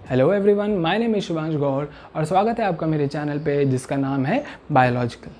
Hello everyone, my name is Shivansh Gaur और स्वागत है आपका मेरे चैनल पे जिसका नाम है बायोलॉजिकल।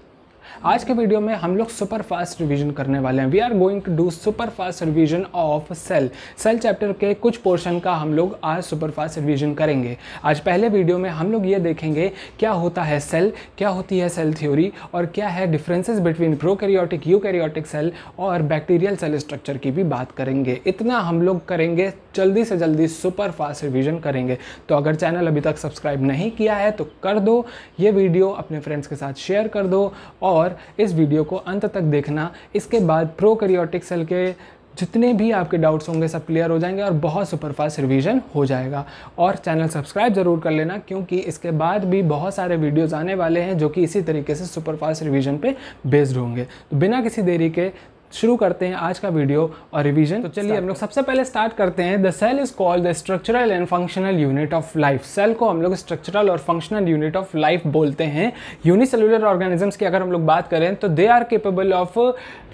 आज के वीडियो में हम लोग सुपर फास्ट रिवीजन करने वाले हैं। We are going to do super fast revision of cell chapter के कुछ पोर्शन का हम लोग आज सुपर फास्ट रिवीजन करेंगे। आज पहले वीडियो में हम लोग ये देखेंगे क्या होता है सेल, क्या होती है सेल थ्योरी और क्या है differences between prokaryotic, eukaryotic cell और बैक्टीरियल सेल स्ट्रक्चर की भी बात करेंगे। इतना हम लोग करेंगे, जल्दी से जल्दी सुपर फास्ट रिवीजन करेंगे। तो अगर चैनल अभी तक सब्सक्राइब नहीं किया है तो कर दो, ये वीडियो अपने फ्रेंड्स के साथ शेयर कर दो और इस वीडियो को अंत तक देखना। इसके बाद प्रोकैरियोटिक सेल के जितने भी आपके डाउट्स होंगे सब क्लियर हो जाएंगे और बहुत सुपर फास्ट रिवीजन हो जाएगा। और चैनल सब्सक्राइब ज़रूर कर लेना क्योंकि इसके बाद भी बहुत सारे वीडियोस आने वाले हैं जो कि इसी तरीके से सुपर फास्ट रिवीजन पे बेस्ड होंगे। तो बिना किसी देरी के शुरू करते हैं आज का वीडियो और रिवीजन। तो चलिए हम लोग सबसे पहले स्टार्ट करते हैं। The cell is called the structural and functional unit of life. Cell को हम लोग स्ट्रक्चरल और फंक्शनल यूनिट ऑफ लाइफ बोलते हैं। यूनिसेलुलर ऑर्गेनिजम्स की अगर हम लोग बात करें तो they are capable of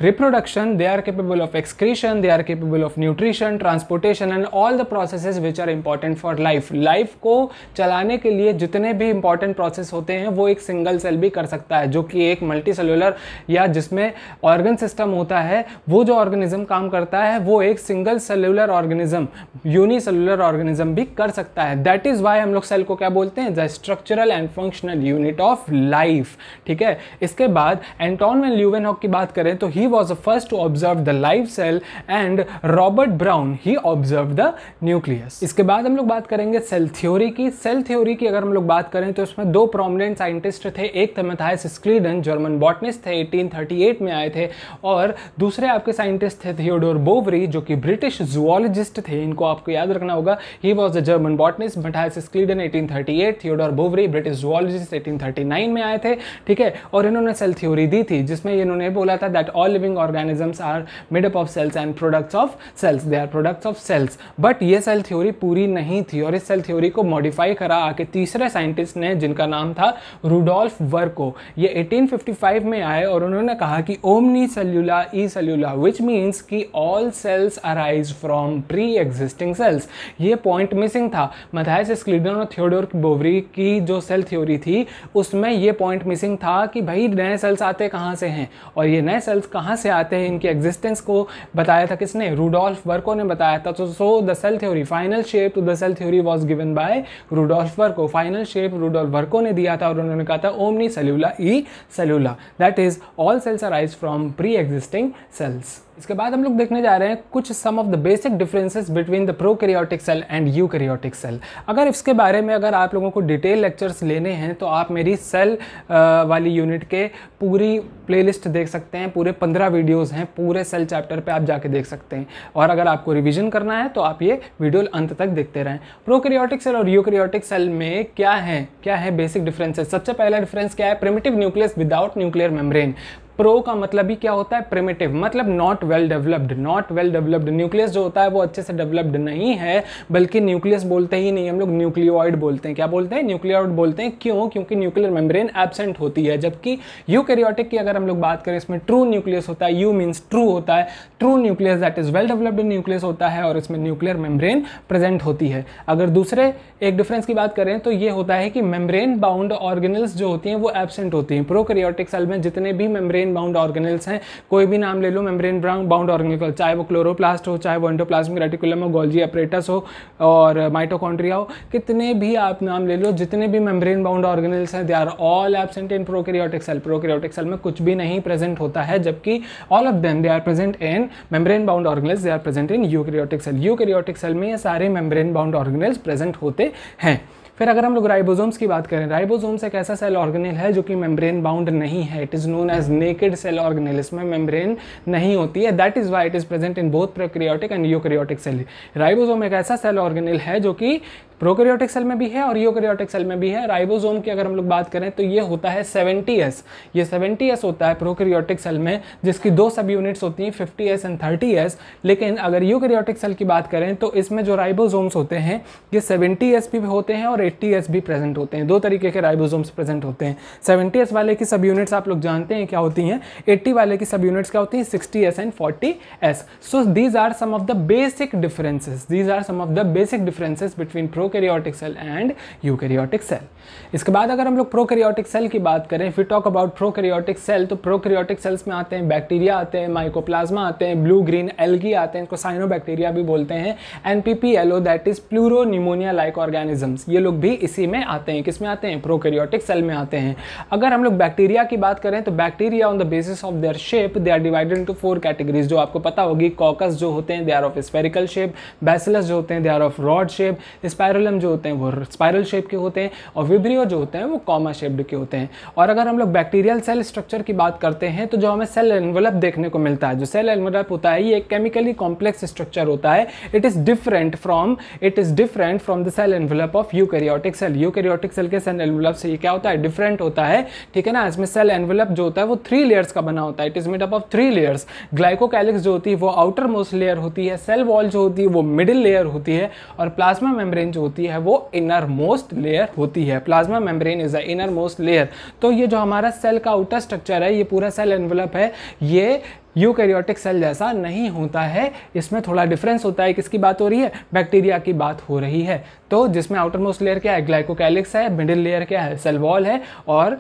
reproduction, they are capable of excretion, they are capable of nutrition, transportation and all the processes which are important for life. Life को चलाने के लिए जितने भी इंपॉर्टेंट प्रोसेस होते हैं वो एक सिंगल सेल भी कर सकता है, जो कि एक मल्टी सेलुलर या जिसमें ऑर्गन सिस्टम होता है। वो जो ऑर्गेनिज्म काम करता है वो एक single cellular organism, unicellular organism भी कर सकता है। दैट इज व्हाई हम लोग सेल को क्या बोलते हैं, the structural and functional unit of life. ठीक है। इसके बाद एंटोन वैन ल्यूवेनहॉक की बात करें तो he was the first to observe the life cell and Robert Brown he observed the nucleus. इसके बाद हम लोग बात करेंगे सेल थ्योरी की। सेल थ्योरी की अगर हम लोग बात करें तो इसमें दो प्रोमिनेंट साइंटिस्ट थे। एक थे मैथायस स्क्लीडन, जर्मन बॉटनिस्ट थे, 1838 में आए थे। और दूसरे आपके साइंटिस्ट थे थियोडोर बोवरी, जो कि ब्रिटिश जूलॉजिस्ट थे। इनको आपको याद रखना होगा। He was the German botanist, Matthias Schleiden 1838, Theodor Boveri British zoologist 1839 में आए थे। ठीक है। और इन्होंने सेल थ्योरी दी थी जिसमें इन्होंने बोला था that all living organisms are made up of cells and products of cells, they are products of cells. But ये सेल थ्योरी पूरी नहीं थी और इस सेल थ्योरी को मॉडिफाई करा आके तीसरे साइंटिस्ट ने जिनका नाम था रुडोल्फ वर्को। ये 1855 में आए और उन्होंने कहा कि omni cellula e सेल्यूला, which means कि all cells arise from pre-existing cells। ये पॉइंट मिसिंग था। मैथायस स्क्लीडन और थियोडोर बोवरी की जो सेल थ्योरी थी उसमें ये पॉइंट मिसिंग था कि भाई नए सेल्स आते कहाँ से हैं और ये नए सेल्स कहाँ से आते हैं, इनकी एग्जिस्टेंस को बताया था किसने, रुडोल्फ वर्को ने बताया था। तो so the cell theory, final shape to the cell theory was given by Rudolf Virchow. Final shape Rudolf Virchow ने दिया था और उन्होंने कहा था omnis cellula e cellula, that is all cells arise from pre existing cells. इसके बाद हम लोग देखने जा रहे हैं कुछ some of the basic differences between the prokaryotic cell and eukaryotic cell. अगर इसके बारे में अगर आप लोगों को डिटेल लेक्चर्स लेने हैं तो आप मेरी सेल वाली यूनिट के पूरी प्लेलिस्ट देख सकते हैं। पूरे 15 वीडियोस हैं, पूरे सेल चैप्टर पे आप जाके देख सकते हैं। और अगर आपको रिवीजन करना है तो आप ये वीडियो अंत तक देखते रहें। प्रोकैरियोटिक सेल और यूकैरियोटिक सेल में क्या है बेसिक डिफरेंसेस। सबसे पहला डिफरेंस क्या है, primitive nucleus without nuclear membrane. Pro का मतलब ही क्या होता है, प्रिमिटिव, मतलब not well developed. Not well developed nucleus जो होता है वो अच्छे से डेवलप्ड नहीं है, बल्कि न्यूक्लियस बोलते ही नहीं, हम लोग न्यूक्लियोइड बोलते हैं। क्या बोलते हैं, न्यूक्लियोइड बोलते हैं। क्यों, क्योंकि न्यूक्लियर मेम्ब्रेन एब्सेंट होती है। जबकि यूकैरियोटिक की अगर हम लोग बात करें इसमें ट्रू न्यूक्लियस होता है। यू मीन्स ट्रू होता है, true nucleus that is well developed nucleus होता है और इसमें न्यूक्लियर मेम्ब्रेन प्रेजेंट होती है। अगर दूसरे एक डिफरेंस की बात करें तो ये होता है कि मेम्ब्रेन बाउंड ऑर्गेनल्स जो होती हैं वो एब्सेंट होती हैं। प्रोकैरियोटिक सेल में जितने भी मेम्ब्रेन बाउंड ऑर्गेनल्स हैं, कोई भी नाम ले लो मेम्ब्रेन बाउंड ऑर्गेनल, चाहे वो क्लोरोप्लास्ट हो, चाहे वो एंडोप्लाज्मिक रेटिकुलम हो, गोल्गी अपरेटस हो और माइटोकॉन्ड्रिया हो, कितने भी आप नाम ले लो, जितने भी मेम्ब्रेन बाउंड ऑर्गेनल्स हैं they are all absent in prokaryotic cell. Prokaryotic cell में कुछ भी नहीं प्रेजेंट होता है, जबकि all of them they are present in membrane bound organelles, they are present in eukaryotic cell. Eukaryotic cell में ये सारे मेम्ब्रेन बाउंड ऑर्गेनल्स प्रेजेंट होते हैं। फिर अगर हम लोग राइबोसोम्स की बात करें, राइबोसोम्स एक ऐसा सेल ऑर्गेनेल है जो कि मेम्ब्रेन बाउंड नहीं है। It is known as naked cell organelle. इसमें मेम्ब्रेन नहीं होती है। That is why it is present in both prokaryotic and eukaryotic cell. Ribosome एक ऐसा सेल ऑर्गेनेल है जो कि प्रोकैरियोटिक सेल में भी है और यूकैरियोटिक सेल में भी है। राइबोसोम की अगर हम लोग बात करें तो ये होता है 70S। ये 70S होता है प्रोकैरियोटिक सेल में, जिसकी दो सब यूनिट्स होती हैं 50S एंड 30S। लेकिन अगर यूकैरियोटिक सेल की बात करें तो इसमें जो राइबोसोम्स होते हैं ये 70S भी होते हैं और 80S भी प्रेजेंट होते हैं। दो तरीके के राइबोसोम्स प्रेजेंट होते हैं। 70S वाले की सब यूनिट्स आप लोग जानते हैं क्या होती हैं, 80 वाले की सब यूनिट्स क्या होती हैं, 60S and 40S। So these are some of the basic differences, these are some of the basic differences between prokaryotic cell and eukaryotic cell. इसके बाद अगर हम लोग प्रोकैरियोटिक सेल की बात करें, if we talk about prokaryotic cell, तो prokaryotic cells में आते हैं बैक्टीरिया आते हैं, माइकोप्लाज्मा आते हैं, ब्लू ग्रीन एल्गी आते हैं, इसको साइनोबैक्टीरिया भी बोलते हैं, and PPLO that is pleuropneumonia like organisms, ये लोग भी इसी में आते हैं। किस में आते हैं? प्रोकैरियोटिक सेल में आते हैं। अगर हम लोग बैक्टीरिया की बात करें तो bacteria on the basis of their shape they are divided into 4 categories, जो आपको पता होगी। कॉकस जो होते हैं they are of spherical shape, bacillus जो होते हैं they are of rod shape, spirillum जो होते हैं वो स्पाइरल शेप के होते हैं, और विब्रियो जो होते हैं वो कॉमा शेप्ड के होते हैं। और अगर हम लोग बैक्टीरियल सेल स्ट्रक्चर की बात करते हैं तो जो हमें सेल एनवेलप देखने को मिलता है, जो सेल एनवेलप होता है ये एक केमिकली कॉम्प्लेक्स स्ट्रक्चर होता है। It is different from the cell envelope of eukaryotic cell. Eukaryotic cell के सेल एनवेलप से ये क्या होता है? डिफरेंट होता है, ठीक है ना। इसमें सेल एनवेलप जो होता है वो 3 लेयर्स का बना होता है। It is made up of 3 layers. Glycocalyx जो होती है वो आउटर मोस्ट लेयर होती है, सेल वॉल जो होती है वो मिडिल लेयर होती है, और प्लाज्मा मेम्ब्रेन जो होती है वो इनर मोस्ट लेयर होती है। Plasma membrane is the inner most layer. तो ये जो हमारा सेल का आउटर स्ट्रक्चर है, ये पूरा सेल एनवेलप है, ये यूकैरियोटिक सेल जैसा नहीं होता है। इसमें थोड़ा डिफरेंस होता है। किसकी बात हो रही है? बैक्टीरिया की बात हो रही है। तो जिसमें आउटर मोस्ट लेयर क्या है? ग्लाइकोकैलिक्स है, मिडिल लेयर क्या है? सेल वॉल है, और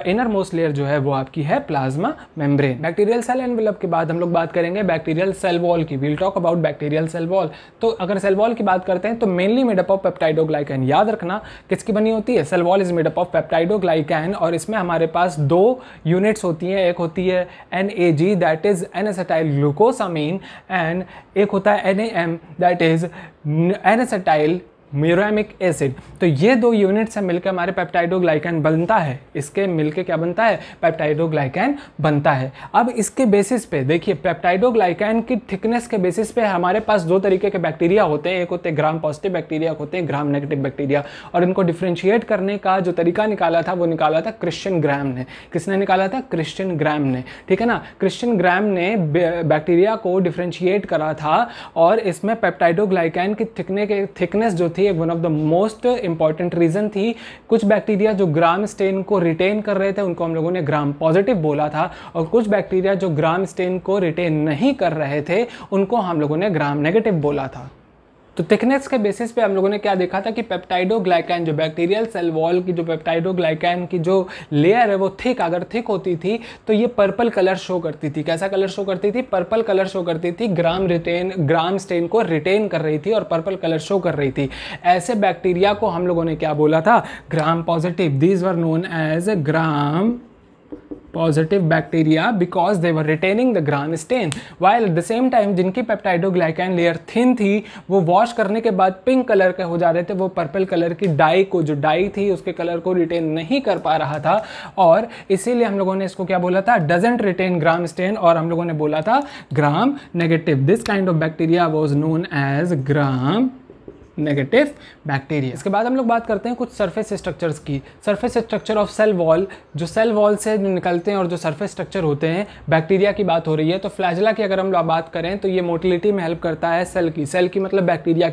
इनर मोस्ट लेयर जो है वो आपकी है plasma membrane. Bacterial cell envelope के बाद हम लोग बात करेंगे बैक्टीरियल सेल वॉल की। We'll talk about bacterial cell wall. तो अगर सेल वॉल की बात करते हैं तो mainly made up of peptidoglycan. याद रखना किसकी बनी होती है? Cell wall is made up of peptidoglycan, और इसमें हमारे पास 2 यूनिट्स होती हैं। एक होती है NAG that is N-acetyl glucosamine, and एक होता है NAM that is N-acetyl muramic acid. तो ये 2 यूनिट से मिलकर हमारे पेप्टाइडोग्लाइकैन बनता है। इसके मिलकर क्या बनता है? पेप्टाइडोग्लाइकैन बनता है। अब इसके बेसिस पे देखिए, पेप्टाइडोग्लाइकैन की थिकनेस के बेसिस पे हमारे पास 2 तरीके के बैक्टीरिया होते हैं। एक होते हैं ग्राम पॉजिटिव बैक्टीरिया, होते हैं ग्राम नेगेटिव बैक्टीरिया, और इनको डिफ्रेंशिएट करने का जो तरीका निकाला था वो निकाला था क्रिश्चियन ग्राम ने। किसने निकाला था? क्रिश्चियन ग्राम ने, ठीक है ना। क्रिश्चियन ग्राम ने बैक्टीरिया को डिफ्रेंशिएट करा था, और इसमें पेप्टाइडोग्लाइकैन की थिकनेस जो थी one of the most important reason थी। कुछ बैक्टीरिया जो ग्राम स्टेन को रिटेन कर रहे थे उनको हम लोगों ने ग्राम पॉजिटिव बोला था, और कुछ बैक्टीरिया जो ग्राम स्टेन को रिटेन नहीं कर रहे थे उनको हम लोगों ने ग्राम नेगेटिव बोला था। तो थिकनेस के बेसिस पे हम लोगों ने क्या देखा था कि पेप्टाइडोग्लाइकैन, जो बैक्टीरियल सेल वॉल की जो पेप्टाइडोग्लाइकैन की जो लेयर है वो अगर थिक होती थी तो ये पर्पल कलर शो करती थी। कैसा कलर शो करती थी? पर्पल कलर शो करती थी। ग्राम स्टेन को रिटेन कर रही थी और पर्पल कलर शो कर रही थी। ऐसे बैक्टीरिया को हम लोगों ने क्या बोला था? Gram positive. These were known as gram positive bacteria because they were retaining the gram stain, while at the same time जिनकी पेप्टाइडोग्लाइकैन लेयर थिन थी वो वॉश करने के बाद पिंक कलर के हो जा रहे थे। वो पर्पल कलर की जो डाई थी उसके कलर को रिटेन नहीं कर पा रहा था, और इसीलिए हम लोगों ने इसको क्या बोला था? डजंट रिटेन ग्राम स्टेन, और हम लोगों ने बोला था gram negative. This kind of bacteria was known as gram negative bacteria. इसके बाद हम लोग बात करते हैं कुछ सरफेस स्ट्रक्चर्स की। Surface structure of cell wall, जो सेल वॉल से निकलते हैं और जो सरफेस स्ट्रक्चर होते हैं, बैक्टीरिया की बात हो रही है। तो फ्लैजला की अगर हम लोग बात करें तो ये मोटिलिटी में हेल्प करता है सेल की मतलब बैक्टीरिया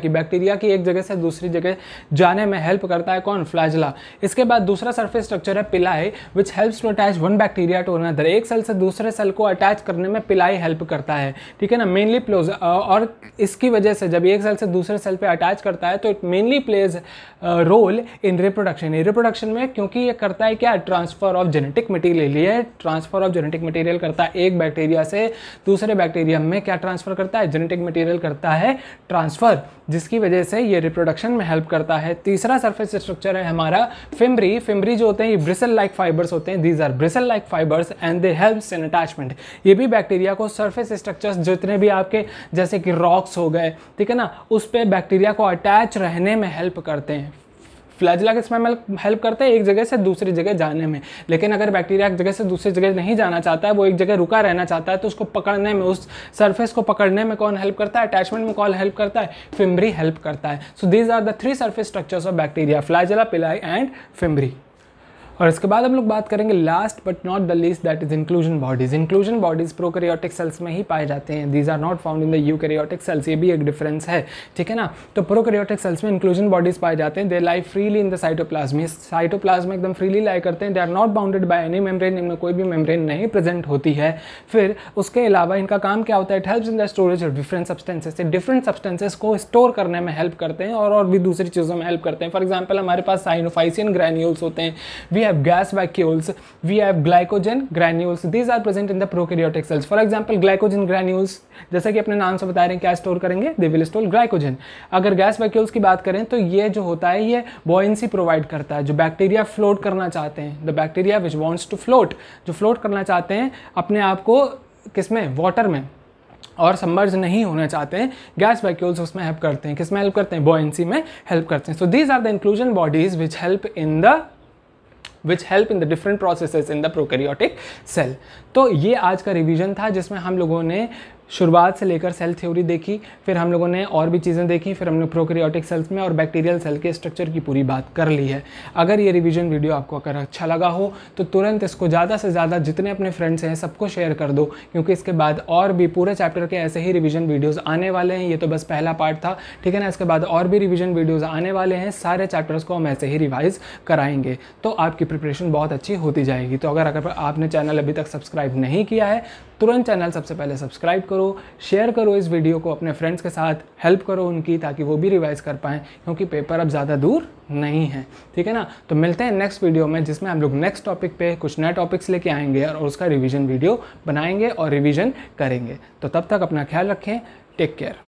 की एक जगह से दूसरी जगह जाने में हेल्प करता है। कौन? फ्लैजला। इसके बाद दूसरा सरफेस स्ट्रक्चर है pili, which helps to attach one bacteria to another. एक सेल से दूसरे सेल को अटैच करने में पिलाई हेल्प करता है, ठीक है ना। मेनली प्लेज, और इसकी वजह से जब एक सेल से दूसरे सेल पे अटैच करता है तो it mainly plays role in reproduction में, क्योंकि ये करता है क्या? Transfer of genetic material. ये ट्रांसफर ऑफ जेनेटिक मटेरियल करता है एक बैक्टीरिया से दूसरे बैक्टीरिया में। क्या ट्रांसफर करता है? जेनेटिक मटेरियल करता है ट्रांसफर, जिसकी वजह से ये रिप्रोडक्शन में हेल्प करता है। तीसरा सरफेस स्ट्रक्चर है हमारा फिम्ब्री जो होते हैं ये ब्रिसल लाइक फाइबर्स होते हैं। These are bristle like fibres and they helps in attachment. ये भी बैक्टीरिया को सरफेस स्ट्रक्चर्स जितने भी आपके जैसे कि रॉक्स हो गए, ठीक है ना, उस पे बैक्टीरिया को अटैच रहने में हेल्प करते हैं। फ्लैजला किसमें हेल्प करते हैं? एक जगह से दूसरी जगह जाने में। लेकिन अगर बैक्टीरिया एक जगह से दूसरी जगह नहीं जाना चाहता है, वो एक जगह रुका रहना चाहता है, तो उसको पकड़ने में, उस सरफेस को पकड़ने में कौन हेल्प करता है? अटैचमेंट में कौन हेल्प करता है? फिम्ब्री हेल्प करता है। So these are the 3 surface structures of bacteria, flagella, pili and fimbriae. और इसके बाद हम लोग बात करेंगे last but not the least, that is inclusion bodies. Inclusion bodies prokaryotic cells में ही पाए जाते हैं, these are not found in the eukaryotic cells. ये भी एक डिफरेंस है, ठीक है ना। तो प्रोकैरियोटिक सेल्स में इंक्लूजन बॉडीज पाए जाते हैं, they lie freely in the cytoplasm. Cytoplasm में एकदम फ्रीली लाई करते हैं, they are not bounded by any membrane, इनमें कोई भी मेम्ब्रेन नहीं प्रेजेंट होती है। फिर उसके अलावा इनका काम क्या होता है, it helps in the storage of different substances. Different substances को स्टोर करने में हेल्प करते हैं और भी दूसरी चीज़ों में हेल्प करते हैं। फॉर एग्जाम्पल हमारे पास साइनोफाइसियन ग्रैन्यूल्स होते हैं, we have gas vacuoles, we have glycogen granules, these are present in the prokaryotic cells. For example glycogen granules, जैसा कि अपने नाम से बता रहे हैं क्या स्टोर करेंगे, they will store glycogen। अगर गैस वैक्यूल्स की बात करें तो ये जो होता है ये buoyancy प्रोवाइड करता है। जो बैक्टीरिया फ्लोट करना चाहते हैं, the bacteria which wants to float, जो फ्लोट करना चाहते हैं अपने आप को किसमें, वाटर में, और सबमर्ज नहीं होना चाहते हैं, गैस वैक्यूल्स उसमें हेल्प करते हैं। किसमें हेल्प करते हैं, buoyancy में हेल्प करते हैं। So these are the inclusion bodies which help in the different processes in the prokaryotic cell. तो ये आज का रिवीजन था जिसमें हम लोगों ने शुरुआत से लेकर सेल थ्योरी देखी, फिर हम लोगों ने और भी चीज़ें देखी, फिर हमने प्रोकैरियोटिक सेल्स में और बैक्टीरियल सेल के स्ट्रक्चर की पूरी बात कर ली है। अगर ये रिवीजन वीडियो आपको अगर अच्छा लगा हो तो तुरंत इसको ज़्यादा से ज़्यादा जितने अपने फ्रेंड्स हैं सबको शेयर कर दो, क्योंकि इसके बाद और भी पूरे चैप्टर के ऐसे ही रिवीजन वीडियोज़ आने वाले हैं। ये तो बस पहला पार्ट था, ठीक है ना। इसके बाद और भी रिवीजन वीडियोज़ आने वाले हैं, सारे चैप्टर्स को हम ऐसे ही रिवाइज कराएंगे, तो आपकी प्रिपरेशन बहुत अच्छी होती जाएगी। तो अगर आपने चैनल अभी तक सब्सक्राइब नहीं किया है, तुरंत चैनल सबसे पहले सब्सक्राइब करो, शेयर करो इस वीडियो को अपने फ्रेंड्स के साथ, हेल्प करो उनकी, ताकि वो भी रिवाइज कर पाएँ, क्योंकि पेपर अब ज़्यादा दूर नहीं है, ठीक है ना। तो मिलते हैं नेक्स्ट वीडियो में, जिसमें हम लोग नेक्स्ट टॉपिक पे कुछ नए टॉपिक्स लेके आएंगे और उसका रिवीजन वीडियो बनाएंगे और रिवीजन करेंगे। तो तब तक अपना ख्याल रखें, टेक केयर।